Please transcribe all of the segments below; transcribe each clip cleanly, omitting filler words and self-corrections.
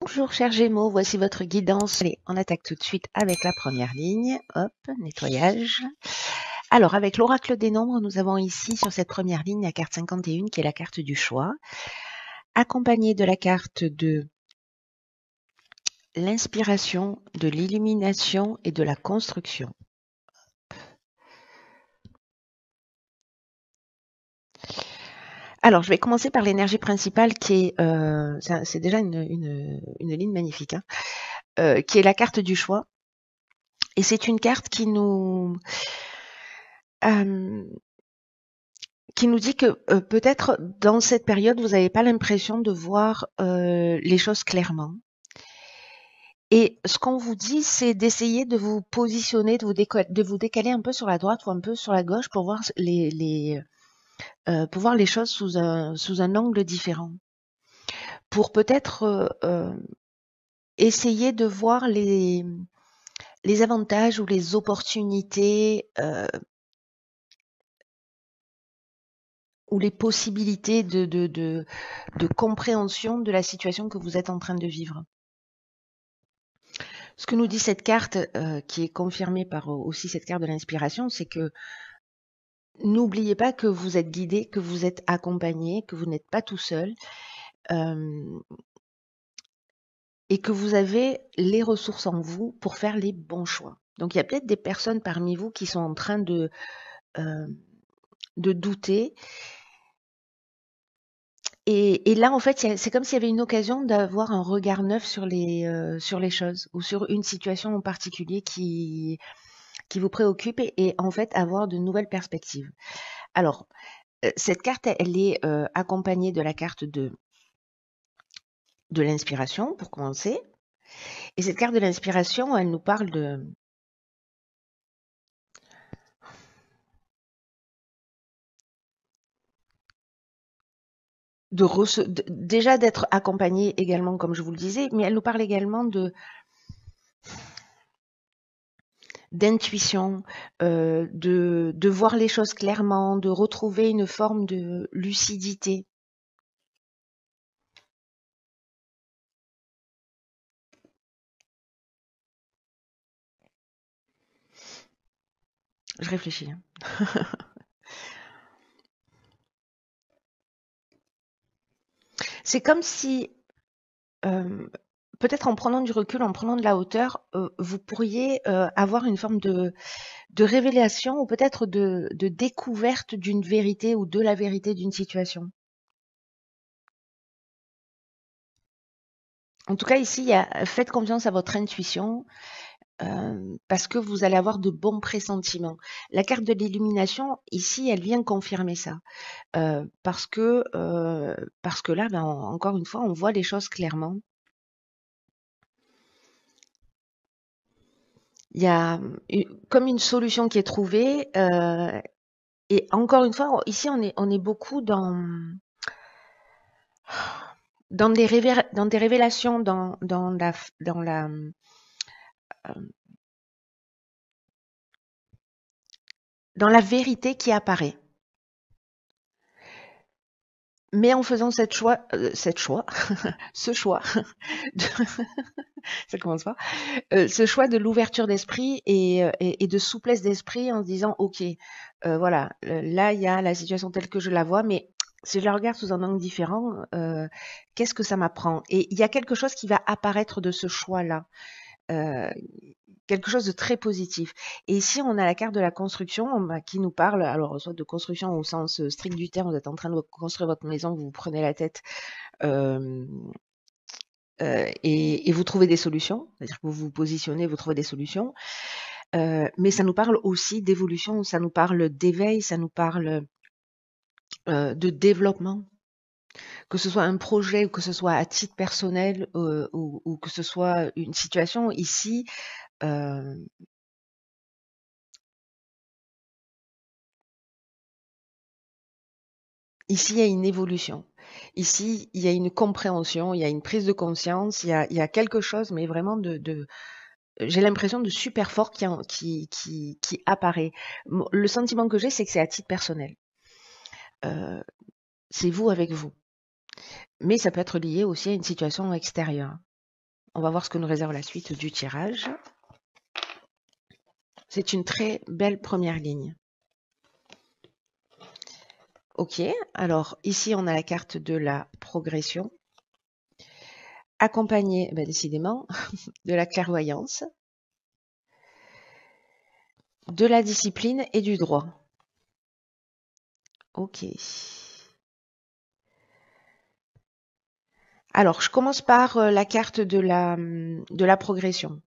Bonjour chers Gémeaux, voici votre guidance. Allez, on attaque tout de suite avec la première ligne. Hop, nettoyage. Alors, avec l'oracle des nombres, nous avons ici sur cette première ligne la carte 51 qui est la carte du choix, accompagnée de la carte de l'inspiration, de l'illumination et de la construction. Alors, je vais commencer par l'énergie principale qui est, c'est déjà une ligne magnifique, hein, qui est la carte du choix. Et c'est une carte euh, qui nous dit que peut-être dans cette période, vous n'avez pas l'impression de voir les choses clairement. Et ce qu'on vous dit, c'est d'essayer de vous positionner, de vous décaler un peu sur la droite ou un peu sur la gauche pour voir pour voir les choses sous un angle différent. Pour peut-être essayer de voir les avantages ou les opportunités ou les possibilités de compréhension de la situation que vous êtes en train de vivre. Ce que nous dit cette carte, qui est confirmée par aussi cette carte de l'inspiration, c'est que n'oubliez pas que vous êtes guidé, que vous êtes accompagné, que vous n'êtes pas tout seul, et que vous avez les ressources en vous pour faire les bons choix. Donc il y a peut-être des personnes parmi vous qui sont en train de douter. Et là, en fait, c'est comme s'il y avait une occasion d'avoir un regard neuf sur les choses ou sur une situation en particulier qui vous préoccupe et en fait avoir de nouvelles perspectives. Alors, cette carte, elle est accompagnée de la carte de l'inspiration, pour commencer. Et cette carte de l'inspiration, elle nous parle déjà d'être accompagné également, comme je vous le disais, mais elle nous parle également d'intuition, de voir les choses clairement, de retrouver une forme de lucidité. Je réfléchis. C'est comme si, peut-être en prenant du recul, en prenant de la hauteur, vous pourriez avoir une forme de révélation ou peut-être de découverte d'une vérité ou de la vérité d'une situation. En tout cas, ici, faites confiance à votre intuition parce que vous allez avoir de bons pressentiments. La carte de l'illumination, ici, elle vient confirmer ça. Parce que là, ben, encore une fois, on voit les choses clairement. Il y a comme une solution qui est trouvée. Et encore une fois, ici, on est beaucoup dans des révélations, dans la vérité qui apparaît. Mais en faisant ce choix, ça commence pas, ce choix de l'ouverture d'esprit et de souplesse d'esprit en se disant, ok, voilà, là il y a la situation telle que je la vois, mais si je la regarde sous un angle différent, qu'est-ce que ça m'apprend? Et il y a quelque chose qui va apparaître de ce choix-là. Quelque chose de très positif. Et ici, on a la carte de la construction qui nous parle, alors soit de construction au sens strict du terme, vous êtes en train de construire votre maison, vous vous prenez la tête et vous trouvez des solutions, c'est-à-dire que vous vous positionnez, vous trouvez des solutions. Mais ça nous parle aussi d'évolution, ça nous parle d'éveil, ça nous parle de développement. Que ce soit un projet ou que ce soit à titre personnel ou que ce soit une situation ici, ici, il y a une évolution. Ici, il y a une compréhension, il y a une prise de conscience, il y a quelque chose, mais vraiment j'ai l'impression de super fort qui apparaît. Le sentiment que j'ai, c'est que c'est à titre personnel. C'est vous avec vous. Mais ça peut être lié aussi à une situation extérieure. On va voir ce que nous réserve la suite du tirage. C'est une très belle première ligne. Ok, alors ici on a la carte de la progression, accompagnée décidément de la clairvoyance, de la discipline et du droit. Ok. Alors, je commence par la carte de la progression.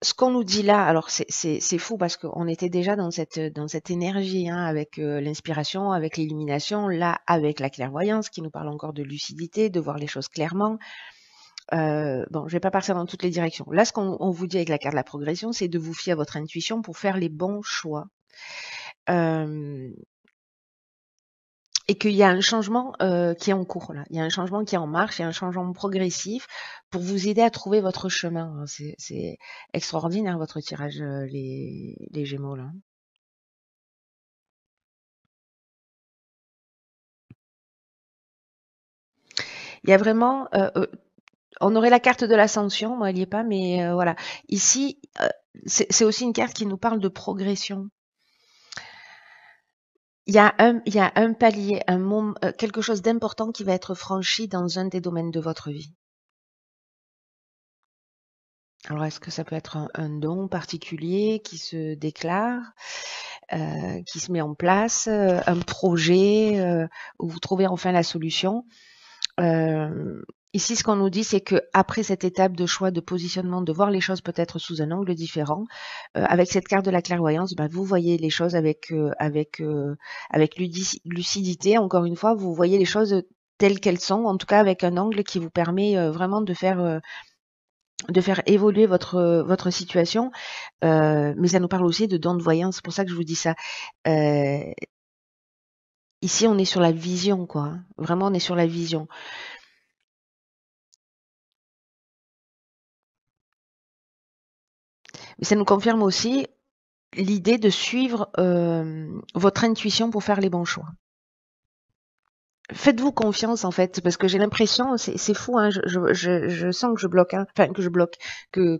Ce qu'on nous dit là, alors c'est fou parce qu'on était déjà dans cette énergie, hein, avec l'inspiration, avec l'illumination, là avec la clairvoyance qui nous parle encore de lucidité, de voir les choses clairement. Bon, je vais pas partir dans toutes les directions. Là, ce qu'on vous dit avec la carte de la progression, c'est de vous fier à votre intuition pour faire les bons choix. Et qu'il y a un changement qui est en cours là. Il y a un changement qui est en marche, il y a un changement progressif pour vous aider à trouver votre chemin. C'est extraordinaire votre tirage, les Gémeaux là. Il y a vraiment, on aurait la carte de l'ascension, moi elle n'y est pas, mais voilà. Ici, c'est aussi une carte qui nous parle de progression. Il y a un palier, quelque chose d'important qui va être franchi dans un des domaines de votre vie. Alors, est-ce que ça peut être un don particulier qui se déclare, qui se met en place, un projet où vous trouvez enfin la solution? Ici, ce qu'on nous dit, c'est que après cette étape de choix, de positionnement, de voir les choses peut-être sous un angle différent, avec cette carte de la clairvoyance, vous voyez les choses avec lucidité. Encore une fois, vous voyez les choses telles qu'elles sont, en tout cas avec un angle qui vous permet vraiment de faire évoluer votre situation, mais ça nous parle aussi de dons de voyance. C'est pour ça que je vous dis ça. Ici, on est sur la vision, quoi. Hein. Vraiment, on est sur la vision. Mais ça nous confirme aussi l'idée de suivre votre intuition pour faire les bons choix. Faites-vous confiance en fait, parce que j'ai l'impression, c'est fou, hein, je sens que je bloque, hein, enfin que je bloque, que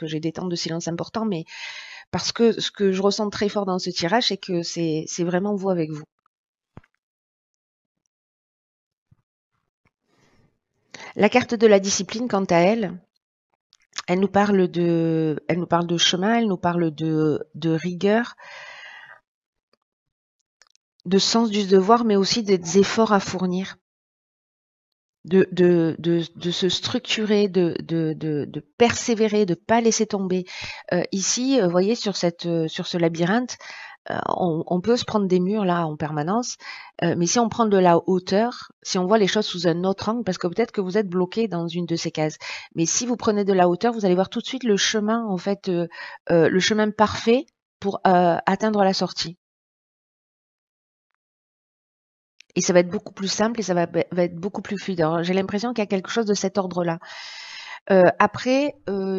j'ai des temps de silence importants, mais parce que ce que je ressens très fort dans ce tirage, c'est que c'est vraiment vous avec vous. La carte de la discipline, quant à elle, elle nous parle de chemin, elle nous parle de rigueur, de sens du devoir, mais aussi des efforts à fournir, de se structurer, de persévérer, de pas laisser tomber. Ici, vous voyez, sur ce labyrinthe, on peut se prendre des murs là en permanence, mais si on prend de la hauteur, si on voit les choses sous un autre angle, parce que peut-être que vous êtes bloqué dans une de ces cases, mais si vous prenez de la hauteur, vous allez voir tout de suite le chemin, en fait, le chemin parfait pour atteindre la sortie. Et ça va être beaucoup plus simple et ça va être beaucoup plus fluide. Alors, j'ai l'impression qu'il y a quelque chose de cet ordre-là. Après,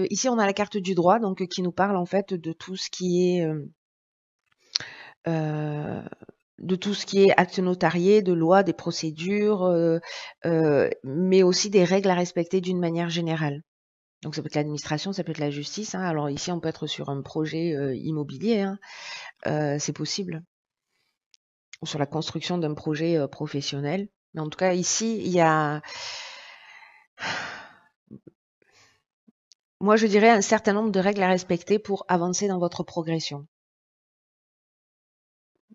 ici, on a la carte du droit, donc qui nous parle en fait de tout ce qui est acte notarié, de loi, des procédures, mais aussi des règles à respecter d'une manière générale. Donc ça peut être l'administration, ça peut être la justice. Hein. Alors ici, on peut être sur un projet immobilier, hein. C'est possible, ou sur la construction d'un projet professionnel. Mais en tout cas, ici, il y a, moi je dirais, un certain nombre de règles à respecter pour avancer dans votre progression.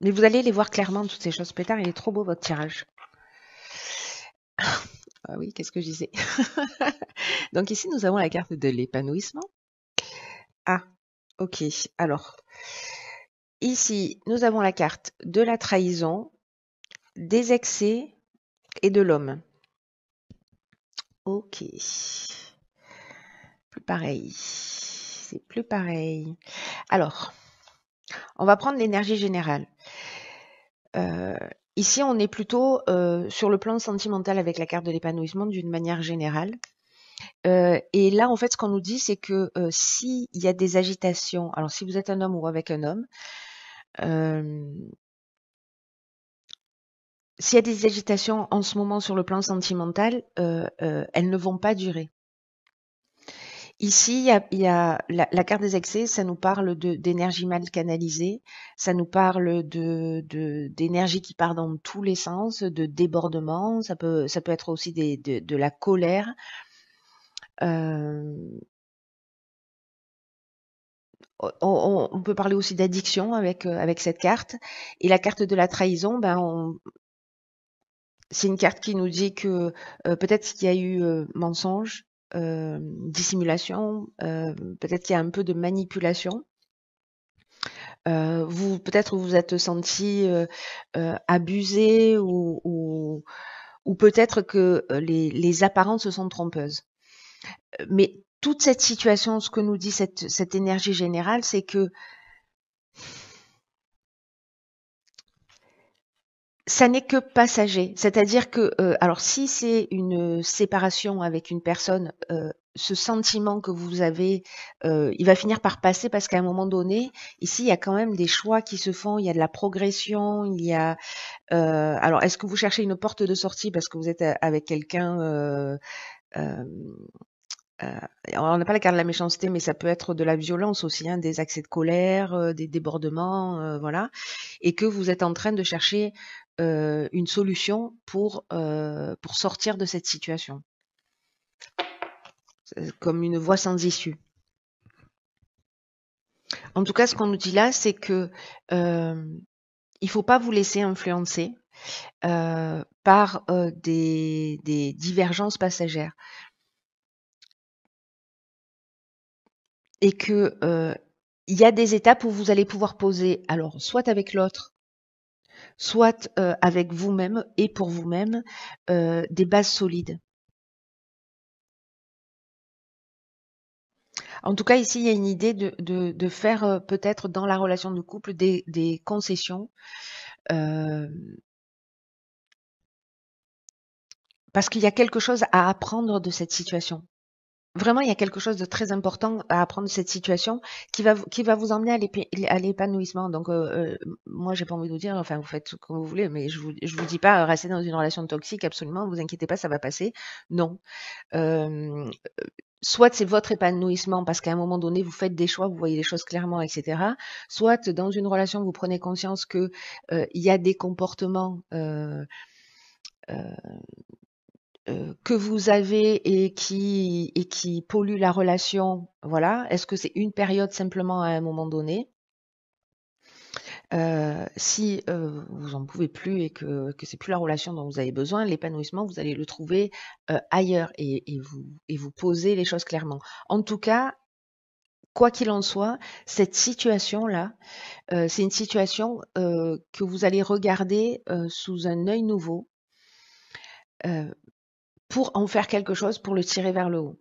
Mais vous allez les voir clairement, toutes ces choses. Pétard, il est trop beau votre tirage. Ah oui, qu'est-ce que je disais? Donc ici, nous avons la carte de l'épanouissement. Ah, ok. Alors, ici, nous avons la carte de la trahison, des excès et de l'homme. Ok. Plus pareil. C'est plus pareil. Alors, on va prendre l'énergie générale. Ici, on est plutôt sur le plan sentimental avec la carte de l'épanouissement d'une manière générale. Et là, en fait, ce qu'on nous dit, c'est que s'il y a des agitations, alors si vous êtes un homme ou avec un homme, s'il y a des agitations en ce moment sur le plan sentimental, elles ne vont pas durer. Ici, il y a la carte des excès, ça nous parle d'énergie mal canalisée, ça nous parle d'énergie qui part dans tous les sens, de débordement, ça peut être aussi de la colère. Euh, on peut parler aussi d'addiction avec cette carte. Et la carte de la trahison, c'est une carte qui nous dit que peut-être qu'il y a eu mensonge, dissimulation, peut-être qu'il y a un peu de manipulation. Vous peut-être vous êtes senti abusé ou peut-être que les apparences sont trompeuses. Mais toute cette situation, ce que nous dit cette énergie générale, c'est que ça n'est que passager. C'est-à-dire que, alors si c'est une séparation avec une personne, ce sentiment que vous avez, il va finir par passer parce qu'à un moment donné, ici, il y a quand même des choix qui se font, il y a de la progression, il y a, alors est-ce que vous cherchez une porte de sortie parce que vous êtes avec quelqu'un, hem, heu, on n'a pas la carte de la méchanceté, mais ça peut être de la violence aussi, hein, des accès de colère, des débordements, voilà, et que vous êtes en train de chercher une solution pour sortir de cette situation, comme une voie sans issue. En tout cas, ce qu'on nous dit là, c'est que il faut pas vous laisser influencer par des divergences passagères et que il y a des étapes où vous allez pouvoir poser, alors soit avec l'autre, soit avec vous-même et pour vous-même, des bases solides. En tout cas, ici, il y a une idée de faire peut-être dans la relation de couple des concessions, euh, parce qu'il y a quelque chose à apprendre de cette situation. Vraiment, il y a quelque chose de très important à apprendre de cette situation qui va vous emmener à l'épanouissement. Donc, moi, j'ai pas envie de vous dire, enfin, vous faites comme vous voulez, mais je vous dis pas, restez dans une relation toxique, absolument, vous inquiétez pas, ça va passer. Non. Euh, Soit c'est votre épanouissement parce qu'à un moment donné, vous faites des choix, vous voyez les choses clairement, etc. Soit dans une relation, vous prenez conscience que il y a des comportements euh, que vous avez et qui polluent la relation. Voilà. Est-ce que c'est une période simplement à un moment donné? Si vous en pouvez plus et que c'est plus la relation dont vous avez besoin, l'épanouissement, vous allez le trouver ailleurs et vous poser les choses clairement. En tout cas, quoi qu'il en soit, cette situation-là, c'est une situation que vous allez regarder sous un œil nouveau euh, pour en faire quelque chose, pour le tirer vers le haut.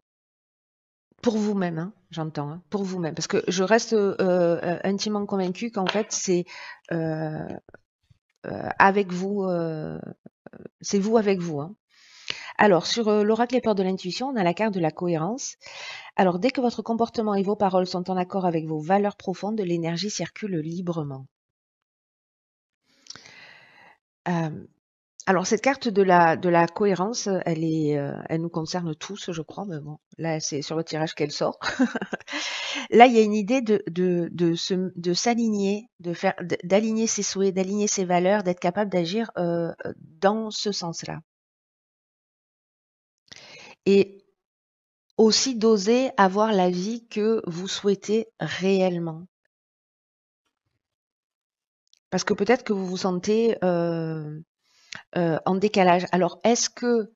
Pour vous-même, hein, j'entends, hein, pour vous-même. Parce que je reste intimement convaincue qu'en fait, c'est euh, avec vous, c'est vous avec vous. Hein. Alors, sur l'oracle et peurs de l'intuition, on a la carte de la cohérence. Alors, dès que votre comportement et vos paroles sont en accord avec vos valeurs profondes, l'énergie circule librement. Euh, Alors cette carte de la cohérence, elle nous concerne tous, je crois, mais bon, là c'est sur le tirage qu'elle sort. Là, il y a une idée de s'aligner, d'aligner ses souhaits, d'aligner ses valeurs, d'être capable d'agir dans ce sens-là. Et aussi d'oser avoir la vie que vous souhaitez réellement. Parce que peut-être que vous vous sentez en décalage. Alors, est-ce que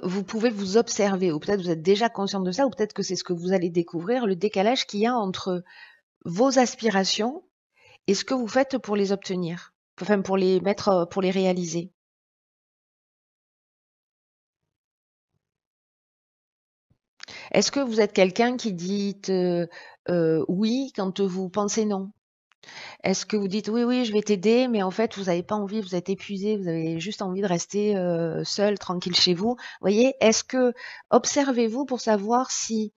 vous pouvez vous observer, ou peut-être vous êtes déjà conscient de ça, ou peut-être que c'est ce que vous allez découvrir, le décalage qu'il y a entre vos aspirations et ce que vous faites pour les obtenir, enfin pour les mettre, pour les réaliser. Est-ce que vous êtes quelqu'un qui dit oui quand vous pensez non? Est-ce que vous dites oui, oui, je vais t'aider, mais en fait vous n'avez pas envie, vous êtes épuisé, vous avez juste envie de rester seul, tranquille chez vous? Vous voyez, observez-vous pour savoir si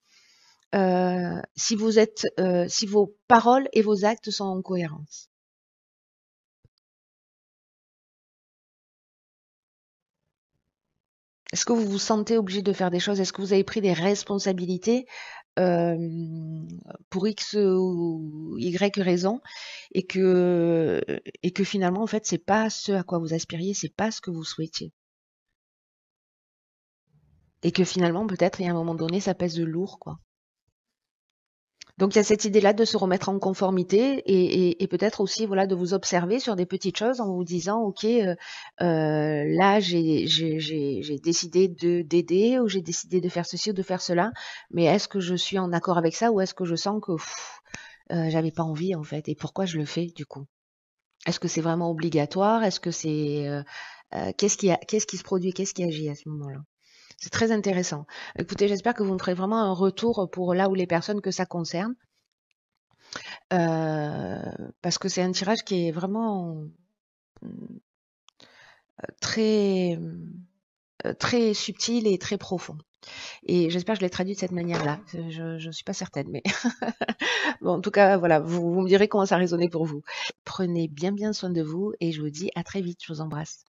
vos paroles et vos actes sont en cohérence. Est-ce que vous vous sentez obligé de faire des choses? Est-ce que vous avez pris des responsabilités pour X ou Y raison et que finalement en fait c'est pas ce à quoi vous aspiriez, c'est pas ce que vous souhaitiez et que finalement peut-être il y a un moment donné ça pèse de lourd quoi. Donc il y a cette idée-là de se remettre en conformité et peut-être aussi voilà de vous observer sur des petites choses en vous disant ok là j'ai décidé de d'aider ou j'ai décidé de faire ceci ou de faire cela, mais est-ce que je suis en accord avec ça ou est-ce que je sens que j'avais pas envie en fait et pourquoi je le fais du coup? Est-ce que c'est vraiment obligatoire? Est-ce que c'est qu'est-ce qui se produit? Qu'est-ce qui agit à ce moment-là? C'est très intéressant. Écoutez, j'espère que vous me ferez vraiment un retour pour là où les personnes que ça concerne. Parce que c'est un tirage qui est vraiment très, très subtil et très profond. Et j'espère que je l'ai traduit de cette manière-là. Je ne suis pas certaine, mais bon, en tout cas, voilà, vous me direz comment ça résonnait pour vous. Prenez bien bien soin de vous et je vous dis à très vite. Je vous embrasse.